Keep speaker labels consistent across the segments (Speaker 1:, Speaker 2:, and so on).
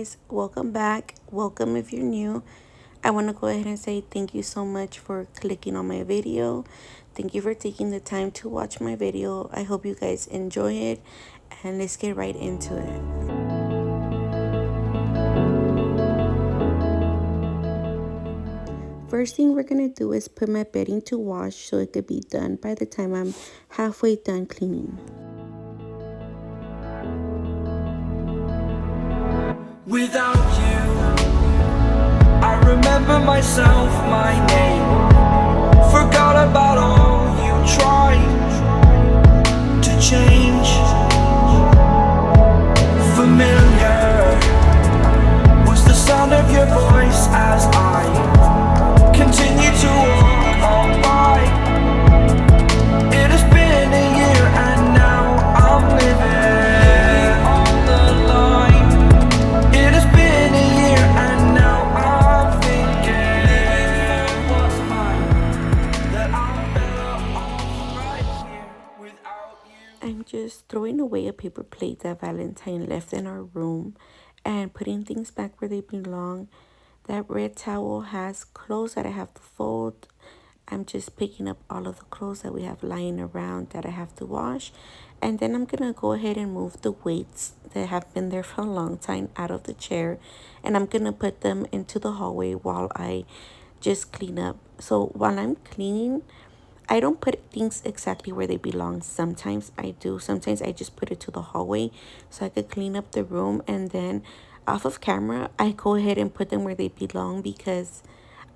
Speaker 1: guys, welcome back. Welcome if you're new. I want to go ahead and say thank you so much for clicking on my video. Thank you for taking the time to watch my video. I hope you guys enjoy it, and let's get right into it. First thing we're gonna do is put my bedding to wash so it could be done by the time I'm halfway done cleaning.
Speaker 2: Without you, I remember myself, my name. Forgot about all you tried to change. Familiar was the sound of your voice as I continue to walk on by. It has been a year and now I'm living on the line. It has been a year and now I'm thinking what's mine, that I'm better off right here without you.
Speaker 1: I'm just throwing away a paper plate that Valentine left in our room and putting things back where they belong. That red towel has clothes that I have to fold. I'm just picking up all of the clothes that we have lying around that I have to wash. And then I'm going to go ahead and move the weights that have been there for a long time out of the chair. And I'm going to put them into the hallway while I just clean up. So while I'm cleaning, I don't put things exactly where they belong. Sometimes I do. Sometimes I just put it to the hallway so I could clean up the room. And then off of camera, I go ahead and put them where they belong because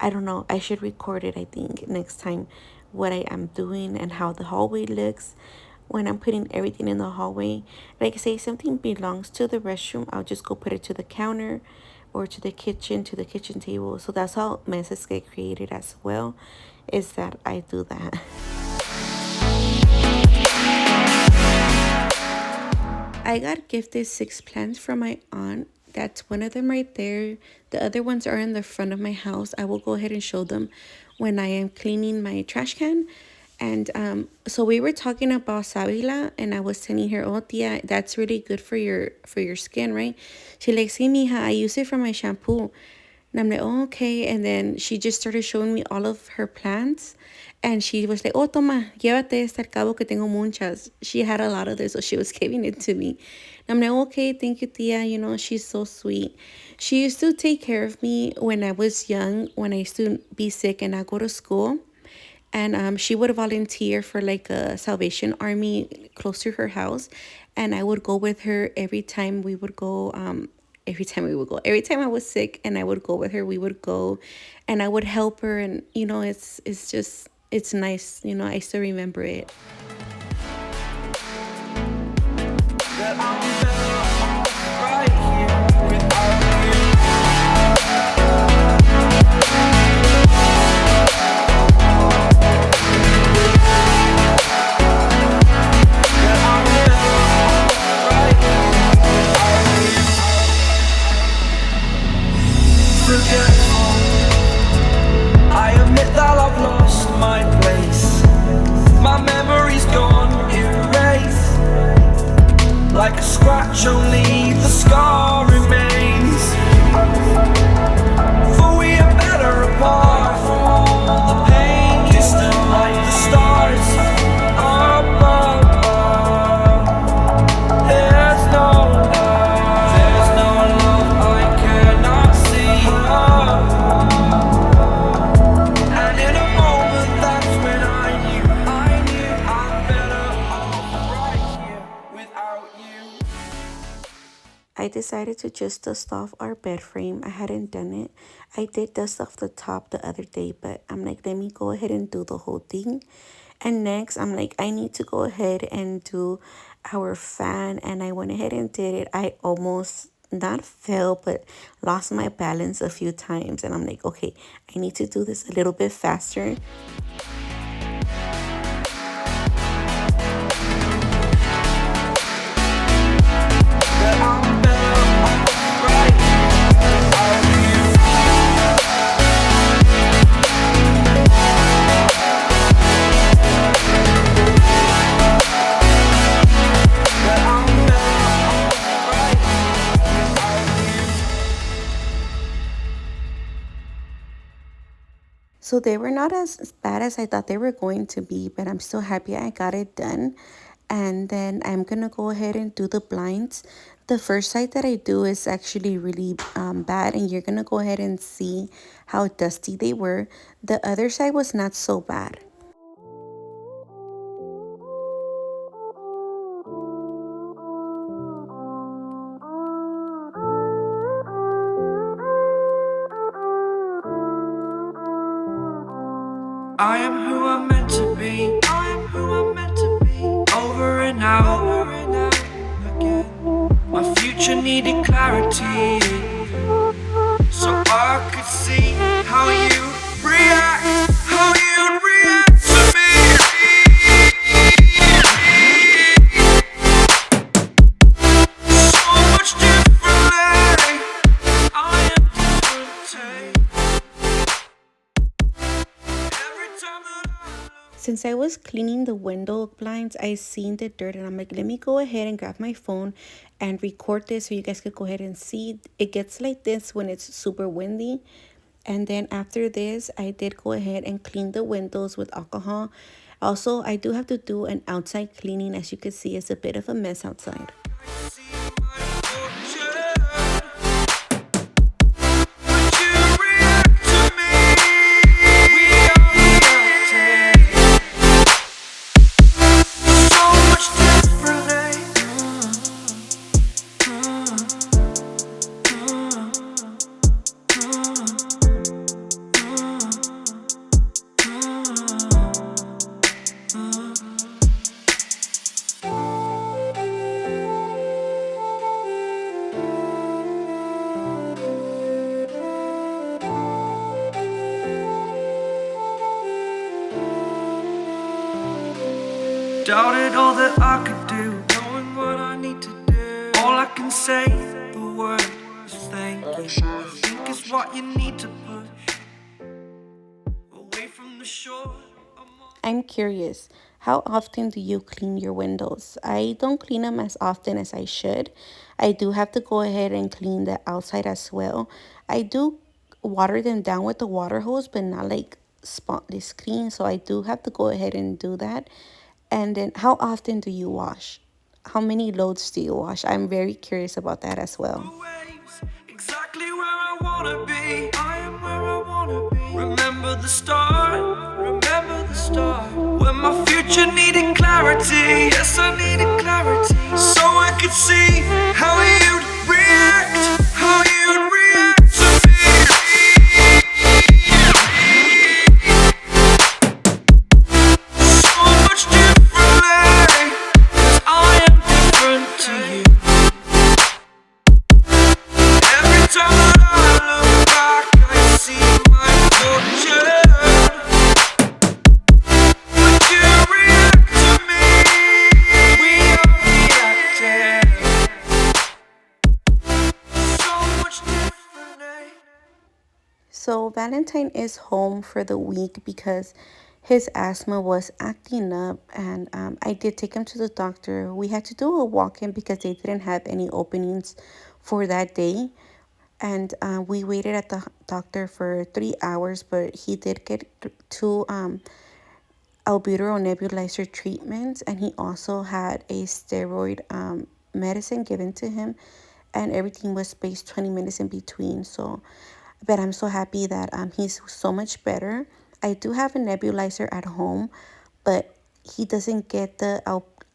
Speaker 1: I don't know. I should record it, I think, next time what I am doing and how the hallway looks when I'm putting everything in the hallway. Like I say, something belongs to the restroom, I'll just go put it to the counter or to the kitchen table. So that's how messes get created as well, is that I do that. I got gifted 6 plants from my aunt. That's one of them right there. The other ones are in the front of my house. I will go ahead and show them when I am cleaning my trash can. And so we were talking about savila, and I was telling her, oh, tia, that's really good for your skin, right? She like, sí, mija, I use it for my shampoo. And I'm like, oh, okay. And then she just started showing me all of her plants. And she was like, oh, toma, llévate esta, al cabo que tengo muchas. She had a lot of this, so she was giving it to me. And I'm like, okay, thank you, tia. You know, she's so sweet. She used to take care of me when I was young, when I used to be sick and I go to school. And she would volunteer for like a Salvation Army close to her house. And I would go with her every time we would go. Every time I was sick and I would go with her, we would go and I would help her. And, you know, it's just, it's nice. You know, I still remember it.
Speaker 2: That I'm better off right here without you. That I'm better off right here without you. Forgetful, I admit that I've lost my place. My memory's gone erased. Like a scratch, only the scar remains. For we are better apart from all the pain. Distant like the stars above. There's no love I cannot see. And in a moment, that's when I knew I'm better off right here without you.
Speaker 1: I decided to just dust off our bed frame. I hadn't done it. I did dust off the top the other day, but I'm like, let me go ahead and do the whole thing. And next, I'm like, I need to go ahead and do our fan. And I went ahead and did it. I almost not fell, but lost my balance a few times. And I'm like, okay, I need to do this a little bit faster.
Speaker 2: That I'm better off right without you. That I'm better off right without you.
Speaker 1: So they were not as bad as I thought they were going to be, but I'm still happy I got it done. And then I'm gonna go ahead and do the blinds. The first side that I do is actually really bad, and you're gonna go ahead and see how dusty they were. The other side was not so bad.
Speaker 2: I am who I'm meant to be. I am who I'm meant to be. Over and out, over and out again. My future needed clarity, so I could see how you react, how you react to me. So much differently. I am different. Every time that I look.
Speaker 1: Since I was cleaning the window blinds, I seen the dirt and I'm like, let me go ahead and grab my phone and record this so you guys could go ahead and see. It gets like this when it's super windy. And then after this, I did go ahead and clean the windows with alcohol. Also, I do have to do an outside cleaning. As you can see, it's a bit of a mess outside.
Speaker 2: See my fortune. Would you react to me? We are reacting so much differently. Doubted all that I could do, knowing what I need to do. All I can say, the word is thank you. I think it's what you need to push away from the shore.
Speaker 1: I'm curious, how often do you clean your windows? I don't clean them as often as I should. I do have to go ahead and clean the outside as well. I do water them down with the water hose, but not like spotless clean. So I do have to go ahead and do that. And then how often do you wash? How many loads do you wash? I'm very curious about that as well.
Speaker 2: Waves, exactly where I wanna be. I am where I wanna be. Remember the start, remember the start. When my future needed clarity. Yes, I needed clarity. So I could see how you'd react, how you'd react to me. So much differently, 'cause I am different to you. Every time that I look back, I see my fortune. Would you react to me? We are reacting so much differently.
Speaker 1: So Valentine is home for the week because his asthma was acting up, and I did take him to the doctor. We had to do a walk-in because they didn't have any openings for that day, and we waited at the doctor for 3 hours, but he did get two albuterol nebulizer treatments, and he also had a steroid medicine given to him, and everything was spaced 20 minutes in between. So but I'm so happy that he's so much better. I do have a nebulizer at home, but he doesn't get the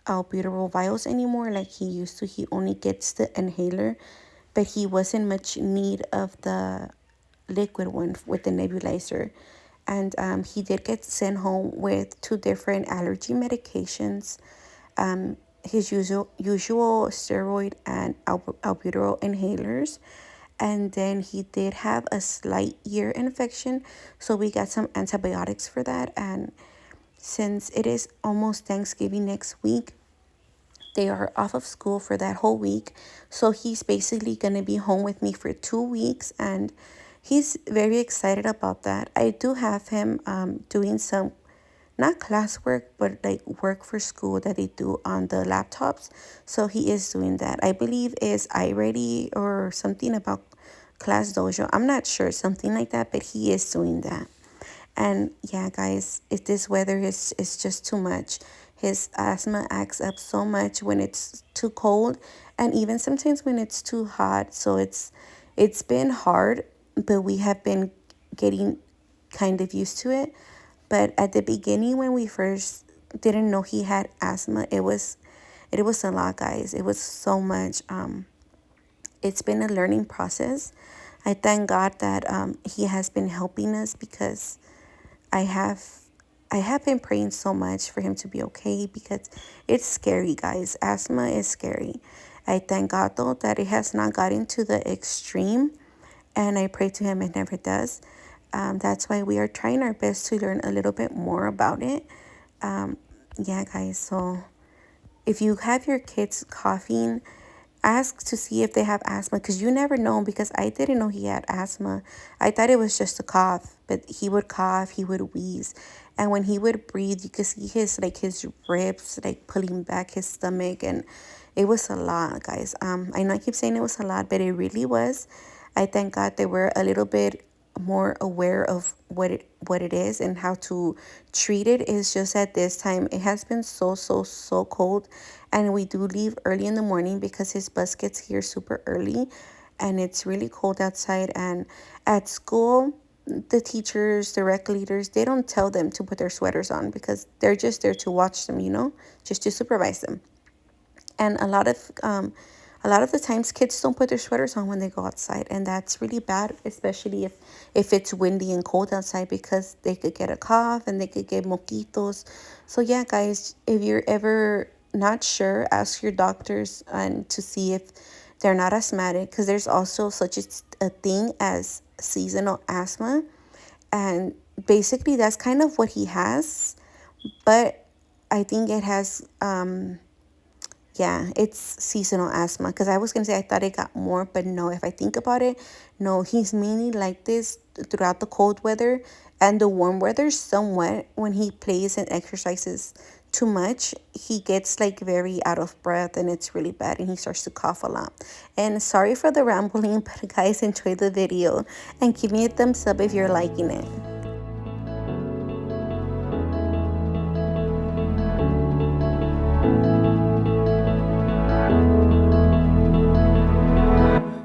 Speaker 1: albuterol vials anymore like he used to. He only gets the inhaler, but he wasn't much need of the liquid one with the nebulizer. And he did get sent home with two different allergy medications, his usual steroid and albuterol inhalers. And then he did have a slight ear infection, so we got some antibiotics for that. And since it is almost Thanksgiving next week, they are off of school for that whole week. So he's basically going to be home with me for 2 weeks, and he's very excited about that. I do have him doing some, not classwork, but like work for school that they do on the laptops. So he is doing that. I believe is iReady or something about Class Dojo. I'm not sure, something like that, but he is doing that. And yeah, guys, if this weather is just too much. His asthma acts up so much when it's too cold and even sometimes when it's too hot. So it's been hard, but we have been getting kind of used to it. But at the beginning when we first didn't know he had asthma, it was a lot, guys. It was so much. It's been a learning process. I thank God that he has been helping us because I have I have been praying so much for him to be okay because it's scary, guys. Asthma is scary. I thank God though that it has not gotten to the extreme, and I pray to him it never does. That's why we are trying our best to learn a little bit more about it. Yeah, guys. So if you have your kids coughing, ask to see if they have asthma because you never know. Because I didn't know he had asthma. I thought it was just a cough, but he would cough, he would wheeze, and when he would breathe, you could see his ribs like pulling back his stomach, and it was a lot, guys. I know I keep saying it was a lot, but it really was. I thank God they were a little bit more aware of what it is and how to treat it. Is just at this time it has been so cold, and we do leave early in the morning because his bus gets here super early, and it's really cold outside. And at school, the teachers, the rec leaders, they don't tell them to put their sweaters on because they're just there to watch them, just to supervise them. And a lot of the times kids don't put their sweaters on when they go outside, and that's really bad, especially if it's windy and cold outside, because they could get a cough and they could get moquitos. So yeah, guys, if you're ever not sure, ask your doctors and to see if they're not asthmatic, because there's also such a thing as seasonal asthma, and basically that's kind of what he has. But I think it has yeah, it's seasonal asthma. Because I was going to say I thought it got more, but no, if I think about it, no, he's mainly like this throughout the cold weather and the warm weather somewhat. When he plays and exercises too much, he gets like very out of breath and it's really bad and he starts to cough a lot. And sorry for the rambling, but guys, enjoy the video and give me a thumbs up if you're liking it.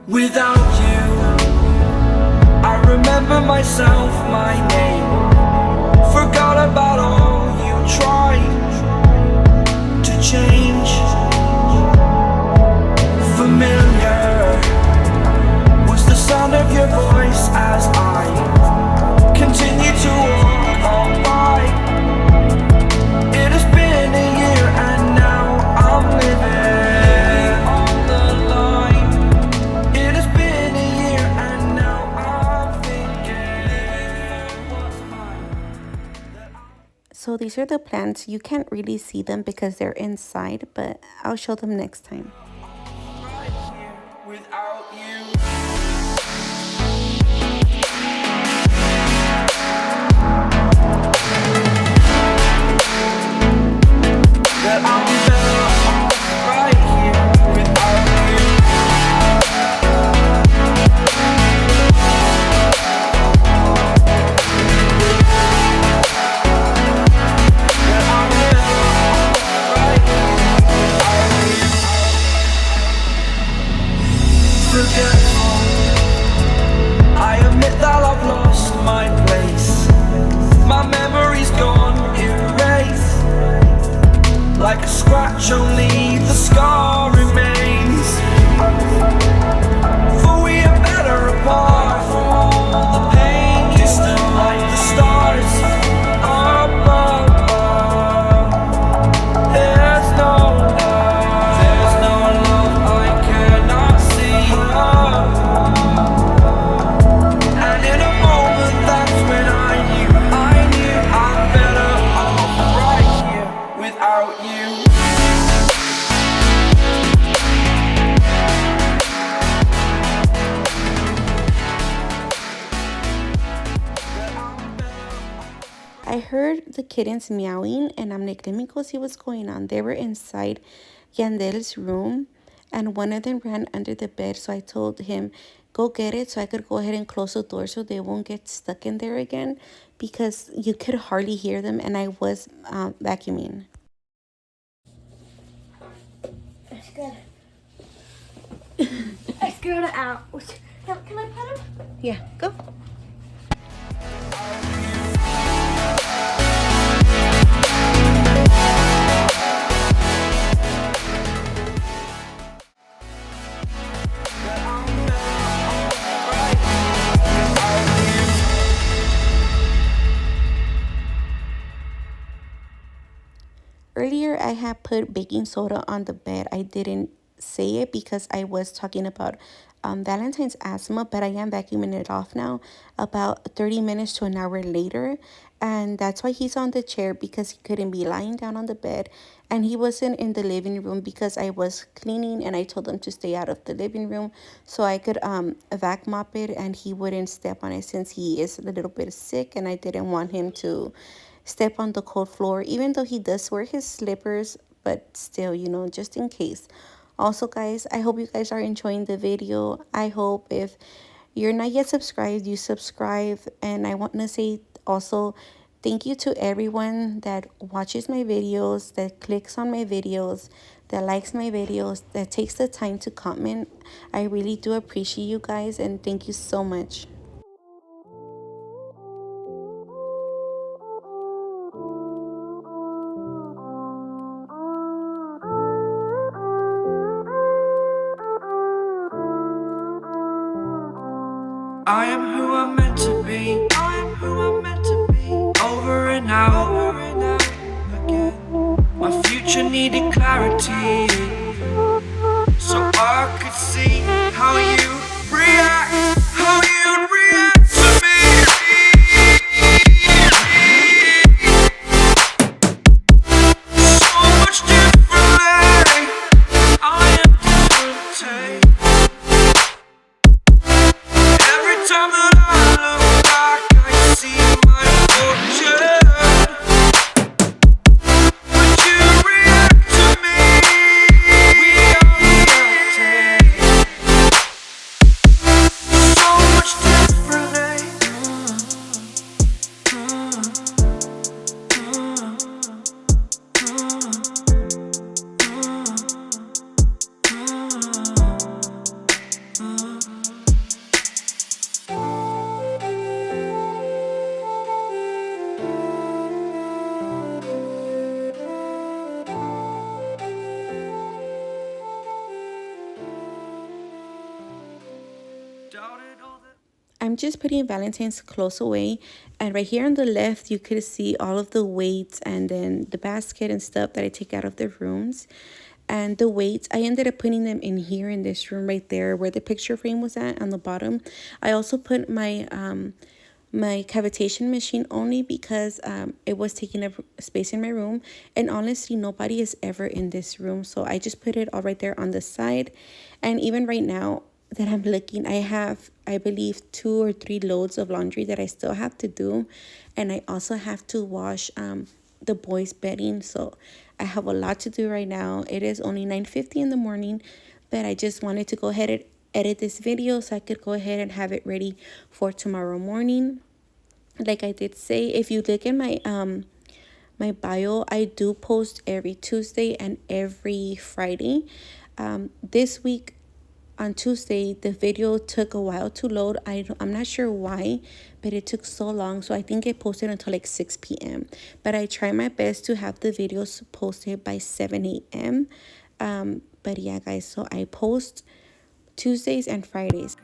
Speaker 2: Without you, I remember myself, my name. Forgot about all you tried to change. Familiar was the sound of your voice as I continue to walk on by. It has been a year and now I'm living on the line. It has been a year and now I'm thinking what's mine.
Speaker 1: So these are the plants. You can't really see them because they're inside, but I'll show them next time.
Speaker 2: Right here without you. That I'm better off right here without you. That I'm better off right here without you. Forgetful, I admit that I've lost my place. My memory's gone erased. Like a scratch, only the scar remains. For we are better apart from all the pain. Distant like the stars above. There's no love I cannot see. And in a moment, that's when I knew I'm better off right here without you.
Speaker 1: I heard the kittens meowing, and I'm like, let me go see what's going on. They were inside Yandel's room, and one of them ran under the bed. So I told him, go get it so I could go ahead and close the door so they won't get stuck in there again, because you could hardly hear them and I was vacuuming.
Speaker 3: I scared. I scared it out. Can I pet him?
Speaker 1: Yeah, go. Earlier, I had put baking soda on the bed. I didn't say it because I was talking about Valentine's asthma, but I am vacuuming it off now about 30 minutes to an hour later. And that's why he's on the chair, because he couldn't be lying down on the bed. And he wasn't in the living room because I was cleaning and I told him to stay out of the living room so I could vac mop it and he wouldn't step on it, since he is a little bit sick and I didn't want him to step on the cold floor, even though he does wear his slippers, but still, just in case. Also, guys, I hope you guys are enjoying the video. I hope if you're not yet subscribed, you subscribe. And I want to say also thank you to everyone that watches my videos, that clicks on my videos, that likes my videos, that takes the time to comment. I really do appreciate you guys, and thank you so much.
Speaker 2: I am who I'm meant to be. I am who I'm meant to be. Over and out, again. My future needed clarity, so I could see how you react, how you'd react to me. So much differently. I am different. Every time that I look back, I see my fortune. Would you react to me? We are reacting so much differently.
Speaker 1: I'm just putting Valentine's clothes away, and right here on the left you could see all of the weights and then the basket and stuff that I take out of the rooms. And the weights, I ended up putting them in here in this room right there where the picture frame was at on the bottom. I also put my my cavitation machine only because it was taking up space in my room, and honestly nobody is ever in this room, so I just put it all right there on the side. And even right now that I'm looking, I have, I believe, 2 or 3 loads of laundry that I still have to do, and I also have to wash the boys' bedding. So I have a lot to do right now. It is only 9:50 in the morning, but I just wanted to go ahead and edit this video so I could go ahead and have it ready for tomorrow morning. Like I did say, if you look at my bio, I do post every Tuesday and every Friday. This week on Tuesday, the video took a while to load. I'm not sure why, but it took so long. So I think it posted until like 6 p.m. But I try my best to have the videos posted by 7 a.m. But yeah, guys, so I post Tuesdays and Fridays.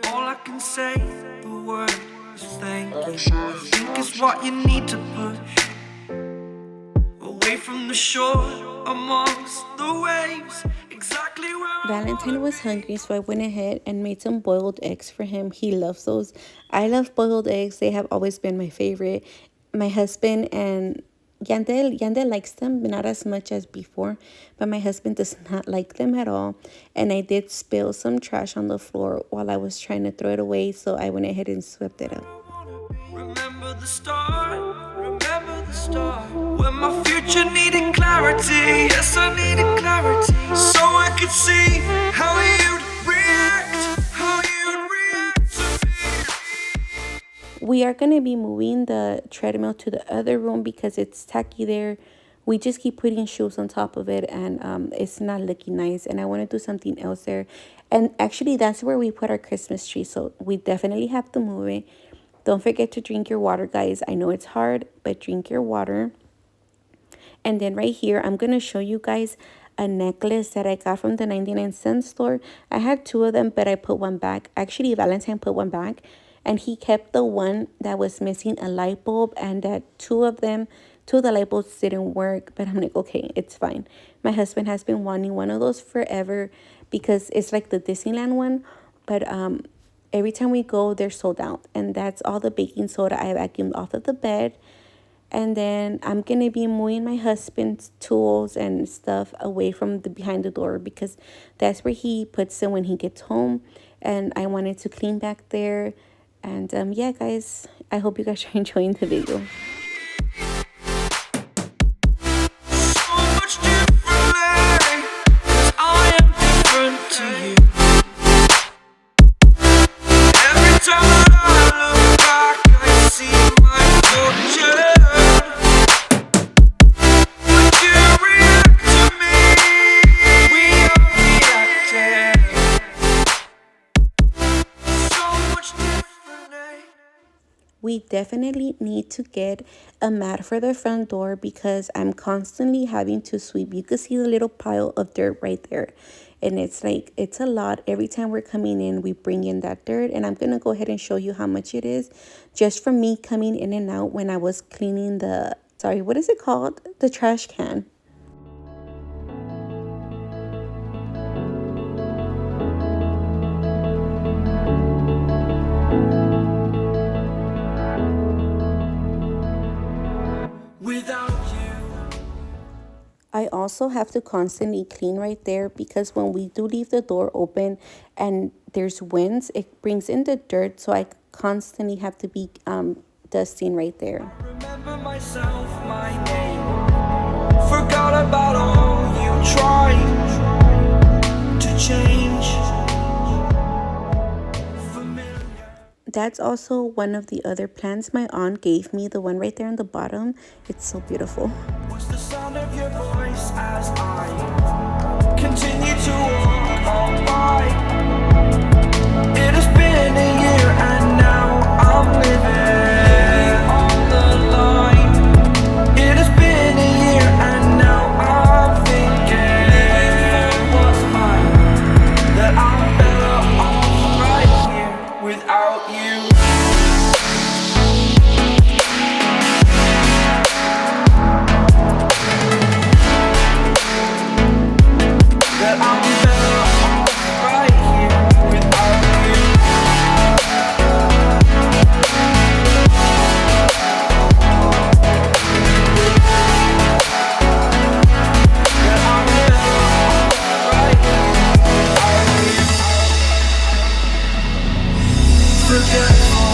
Speaker 2: All I can say, the word is thank you. I think it's what you need to push away from the shore, amongst the waves. Exactly where
Speaker 1: Valentine was hungry, so I went ahead and made some boiled eggs for him. He loves those. I love boiled eggs. They have always been my favorite. My husband and Yandel likes them, but not as much as before. But my husband does not like them at all. And I did spill some trash on the floor while I was trying to throw it away, so I went ahead and swept it up.
Speaker 2: remember the start, remember the start. When my future needed clarity, yes, I needed clarity, so I could see how you'd
Speaker 1: We are going to be moving the treadmill to the other room because it's tacky there. We just keep putting shoes on top of it, and it's not looking nice. And I want to do something else there. And actually, that's where we put our Christmas tree. So we definitely have to move it. Don't forget to drink your water, guys. I know it's hard, but drink your water. And then right here, I'm going to show you guys a necklace that I got from the 99-cent store. I had two of them, but I put one back. Actually, Valentine put one back. And he kept the one that was missing a light bulb. And that two of the light bulbs didn't work. But I'm like, okay, it's fine. My husband has been wanting one of those forever because it's like the Disneyland one. But every time we go, they're sold out. And that's all the baking soda I vacuumed off of the bed. And then I'm going to be moving my husband's tools and stuff away from the behind the door because that's where he puts them when he gets home. And I wanted to clean back there. And yeah, guys, I hope you guys are enjoying the video.
Speaker 2: So much differently, 'cause I am different to you. Every time that I look back, I see my future. When you react to me, we are reacting. So much differently.
Speaker 1: We definitely need to get a mat for the front door because I'm constantly having to sweep. You can see the little pile of dirt right there. And it's like, it's a lot. Every time we're coming in, we bring in that dirt. And I'm going to go ahead and show you how much it is just from me coming in and out when I was cleaning what is it called? The trash can.
Speaker 2: Without you,
Speaker 1: I also have to constantly clean right there because when we do leave the door open and there's winds, it brings in the dirt. So I constantly have to be dusting right there.
Speaker 2: remember myself, my name. Forgot about all you tried to change. Familiar.
Speaker 1: That's also one of the other plants my aunt gave me, the one right there on the bottom. It's so beautiful.
Speaker 2: Was the sound of your voice as I continue to walk on by. It has been a year and now I'm living on the line. It has been a year and now I'm thinking what's mine, that I'm better off right here without you. That I'm better off right here without you. That I'm better off right here without you. Forgetful,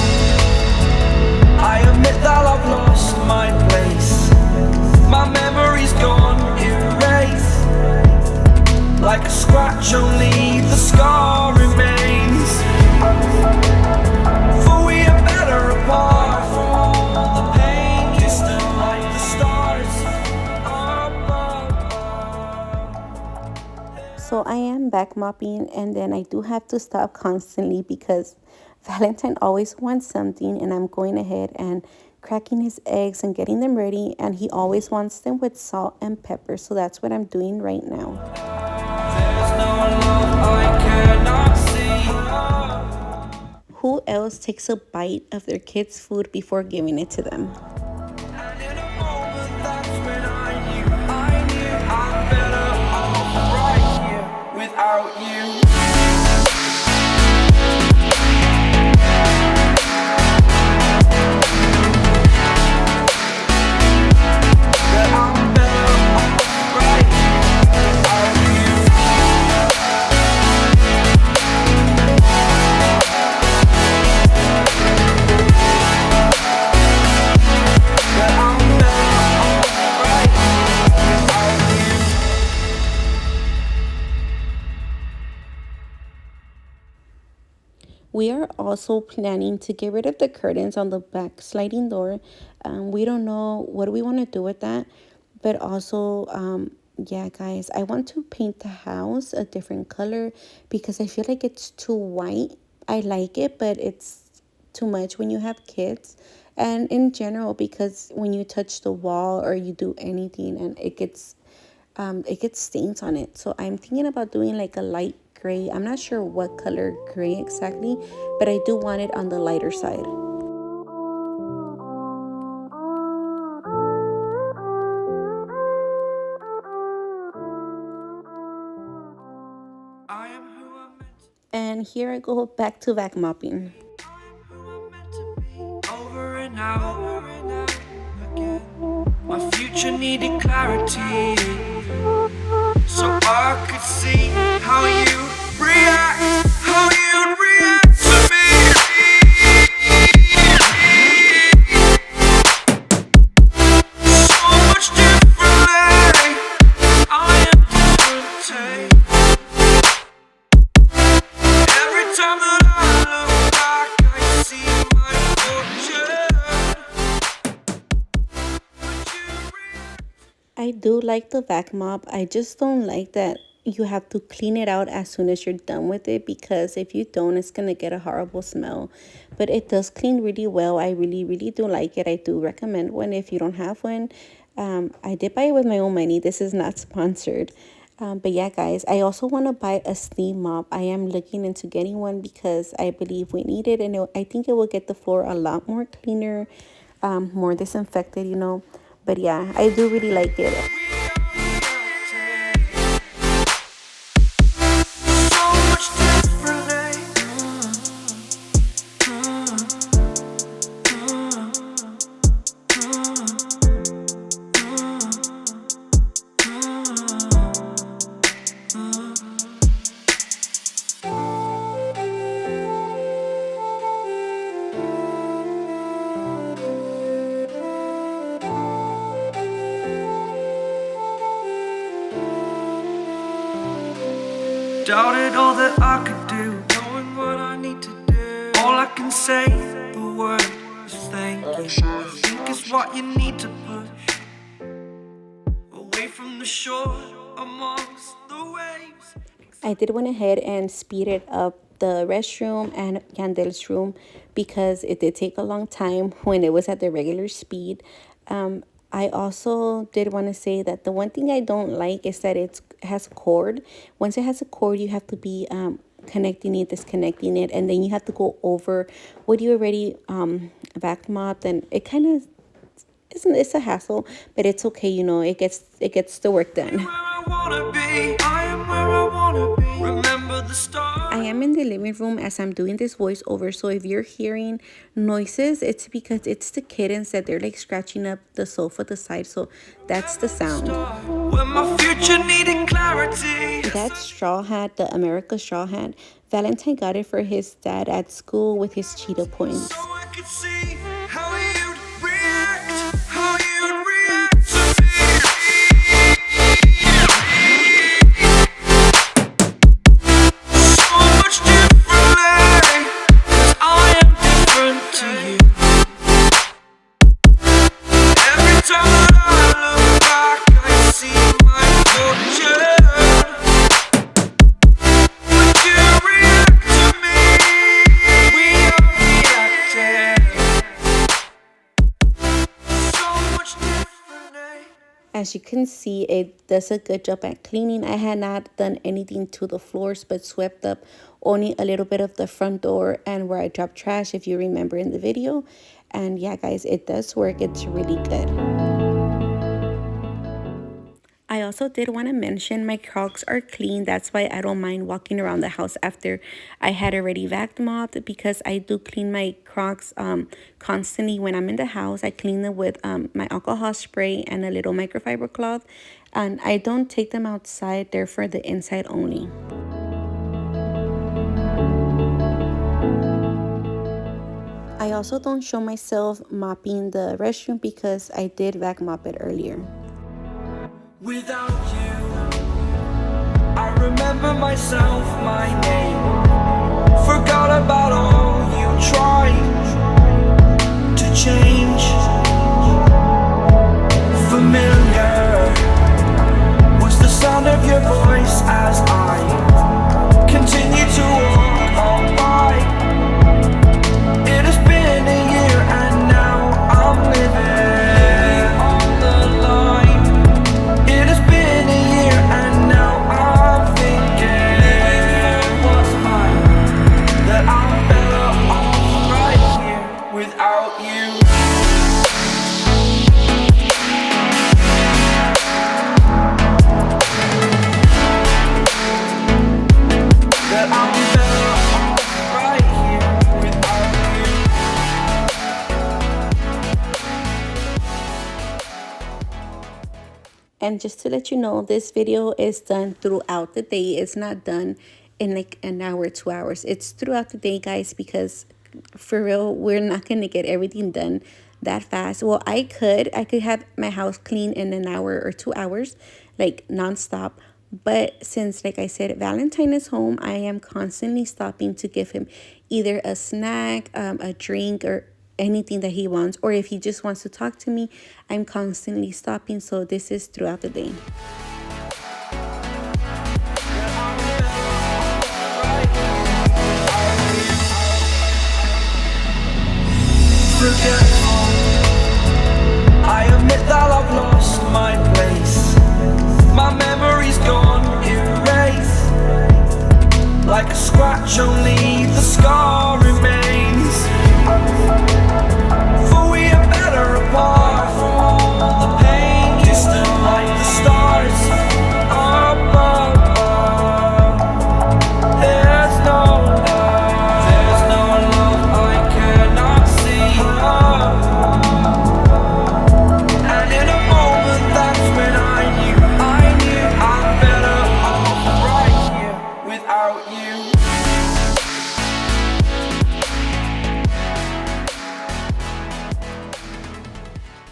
Speaker 2: I admit that I've lost my place. My memory's gone erased. Like a scratch, only the scar remains. For we are better apart from all the pain. Distant like the stars above.
Speaker 1: So I am back mopping, and then I do have to stop constantly because Valentine always wants something, and I'm going ahead and cracking his eggs and getting them ready, and he always wants them with salt and pepper. So that's what I'm doing right now.
Speaker 2: There's no love I cannot see.
Speaker 1: Who else takes a bite of their kids' food before giving it to them?
Speaker 2: And in a moment, that's when I knew I'm better off right here without you. That I'm better off right here without you. That I'm better off right here without you.
Speaker 1: We are also planning to get rid of the curtains on the back sliding door. We don't know what we want to do with that, but also, yeah, guys, I want to paint the house a different color because I feel like it's too white. I like it, but it's too much when you have kids, and in general, because when you touch the wall or you do anything and it gets stains on it. So I'm thinking about doing like a light gray. I'm not sure what color gray exactly, but I do want it on the lighter side. And here I go back to vac mopping.
Speaker 2: Over and out again. My future needed clarity, so I could see how you react, how you'd react to me. So much differently, I am different. Every time that I look back, I see my fortune.
Speaker 1: I do like the vac mop. I just don't like that you have to clean it out as soon as you're done with it, because if you don't, it's gonna get a horrible smell. But it does clean really well. I really, really do like it. I do recommend one if you don't have one. I did buy it with my own money. This is not sponsored. But yeah, guys, I also want to buy a steam mop. I am looking into getting one because I believe we need it, and I think it will get the floor a lot more cleaner, more disinfected, you know. But yeah, I do really like it.
Speaker 2: Doubted all that I could do, knowing what I need to do. All I can say, the word is thank you. I think is what you need to push away from the shore, amongst the waves.
Speaker 1: I did went ahead and speeded up the restroom and Yandel's room because it did take a long time when it was at the regular speed. I also did want to say that the one thing I don't like is that it has a cord. Once it has a cord, you have to be connecting it, disconnecting it, and then you have to go over what you already vac mopped, and it kind of isn't. It's a hassle, but it's okay. You know, it gets the work done. I am in the living room as I'm doing this voiceover, so if you're hearing noises, it's because it's the kittens that they're like scratching up the sofa at the side, so that's the sound. That straw hat, the America straw hat, Valentine got it for his dad at school with his cheetah points.
Speaker 2: So I could see how you'd react, how you'd react to me. So much differently, 'cause I am different to you. Every time that I look back, I see my fortune. Would you react to me? We are reacting so much differently.
Speaker 1: As you can see, it does a good job at cleaning. I had not done anything to the floors but swept up only a little bit of the front door and where I dropped trash, if you remember in the video. And yeah, guys, it does work. It's really good. I also did want to mention my Crocs are clean. That's why I don't mind walking around the house after I had already vac mopped, because I do clean my Crocs constantly when I'm in the house. I clean them with my alcohol spray and a little microfiber cloth, and I don't take them outside. They're for the inside only. I also don't show myself mopping the restroom because I did vac mop it earlier.
Speaker 2: Without you, I remember myself, my name. Forgot about all you tried to change. Familiar was the sound of your voice as I continue to walk on by. It has been a year and now I'm living on the line. It has been a year and now I'm thinking what's mine, that I'm better off right here without you. That I'm better off right here without you.
Speaker 1: And just to let you know, this video is done throughout the day. It's not done in like an hour, 2 hours. It's throughout the day, guys, because for real, we're not going to get everything done that fast. Well, I could have my house clean in an hour or 2 hours, like nonstop. But since, like I said, Valentine is home, I am constantly stopping to give him either a snack, a drink, or anything that he wants. Or if he just wants to talk to me, I'm constantly stopping. So this is throughout the day.
Speaker 2: Forgetful, I admit that I've lost my place. My memory's gone erased. Like a scratch, only the scar remains. For we are better apart from all the pain. Distant like the stars above. There's no love I cannot see. And in a moment that's when I knew I'm better off right here without you.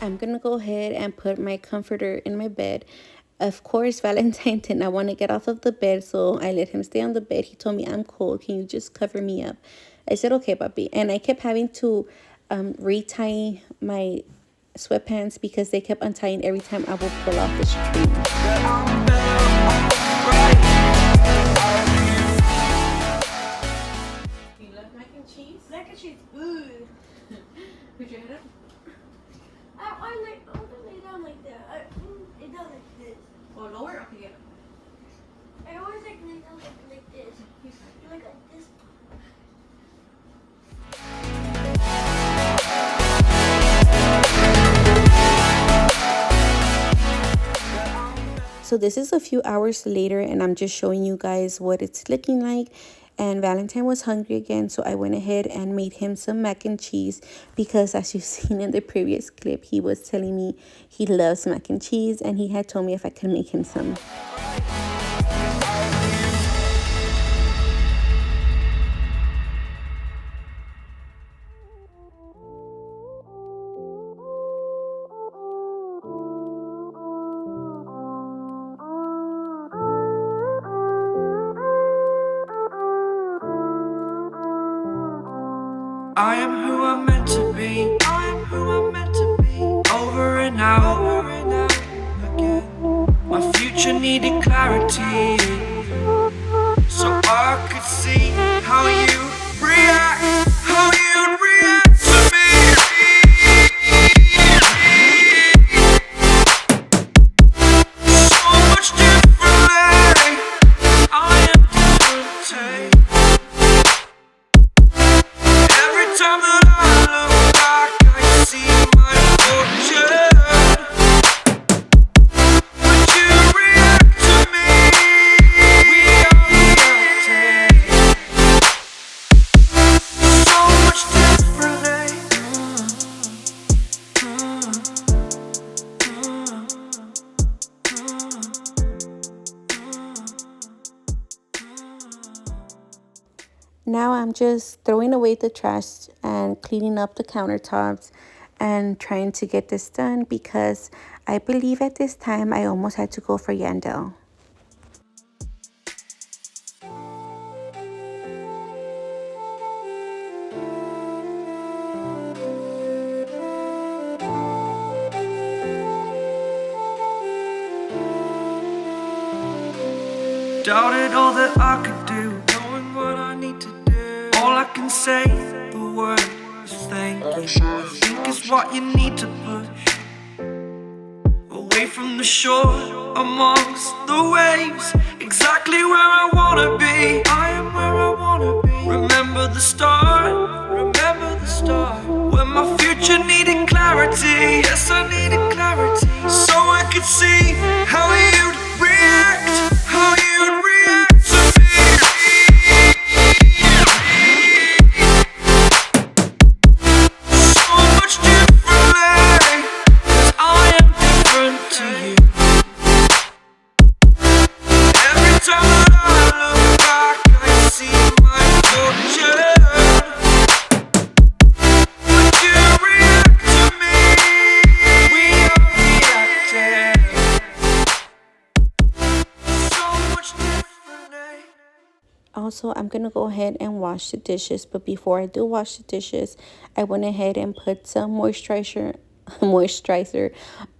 Speaker 1: I'm gonna go ahead and put my comforter in my bed. Of course, Valentine did not want to get off of the bed, so I let him stay on the bed. He told me, I'm cold, can you just cover me up? I said, okay, papi. And I kept having to retie my sweatpants because they kept untying every time I would pull off the string.
Speaker 3: You love mac and cheese? Mac and cheese, good. Put your head up. I want to lay down like that. It does like this.
Speaker 4: Or lower up again.
Speaker 3: I always like lay down like this. Like this.
Speaker 1: So this is a few hours later and I'm just showing you guys what it's looking like. And Valentine was hungry again, so I went ahead and made him some mac and cheese because, as you've seen in the previous clip, he was telling me he loves mac and cheese and he had told me if I could make him some.
Speaker 2: I am who I'm meant to be. I am who I'm meant to be. Over and out again. My future needed clarity, so I could see how you react, how you'd react to me. So much differently. I am different. Every time that I look back, I see my fortune. Would you react to me? We are reacting so much differently.
Speaker 1: Now I'm just throwing away the trash and cleaning up the countertops and trying to get this done because I believe at this time I almost had to go for Yandel.
Speaker 2: Doubted all that I could do, knowing what I need to do. All I can say, the word is thank you. I think it's what you need to push away from the shore, amongst the waves. Exactly where I wanna be. I am where I wanna be. Remember the start, remember the start. When my future needed clarity. Yes, I needed clarity. So I could see how you'd react, how you'd react to me. So much differently, 'cause I am different to you. Every time that I look back, I see my fortune. Would you react to me? We are reacting so much differently.
Speaker 1: Also, I'm gonna go ahead and wash the dishes, but before I do wash the dishes, I went ahead and put some moisturizer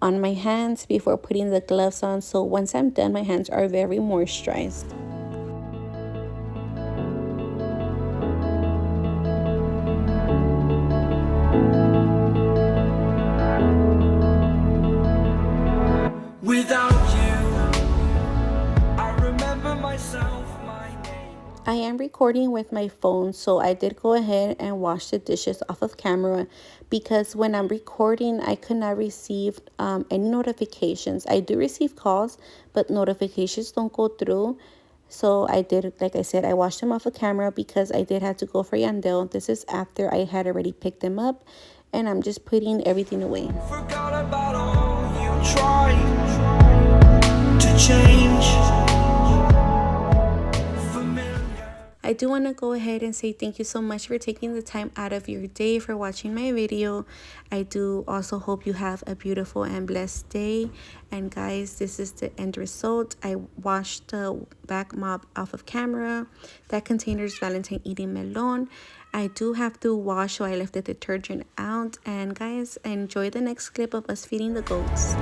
Speaker 1: on my hands before putting the gloves on. So once I'm done, my hands are very moisturized.
Speaker 2: Without you, I remember myself, my name.
Speaker 1: I am recording with my phone, so I did go ahead and wash the dishes off of camera because when I'm recording, I could not receive any notifications. I do receive calls, but notifications don't go through. So I did, like I said, I washed them off of camera because I did have to go for Yandel. This is after I had already picked them up, and I'm just putting everything away.
Speaker 2: Forgot about all you tried to change.
Speaker 1: I do want to go ahead and say thank you so much for taking the time out of your day for watching my video. I do also hope you have a beautiful and blessed day. And guys, this is the end result. I washed the back mop off of camera. That container's Valentine eating melon. I do have to wash, so I left the detergent out. And guys, enjoy the next clip of us feeding the goats.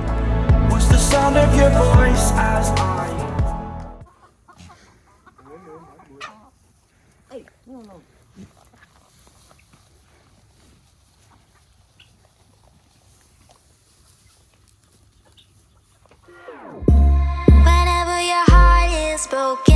Speaker 2: Was the sound of your voice as I
Speaker 4: Whenever your heart is broken.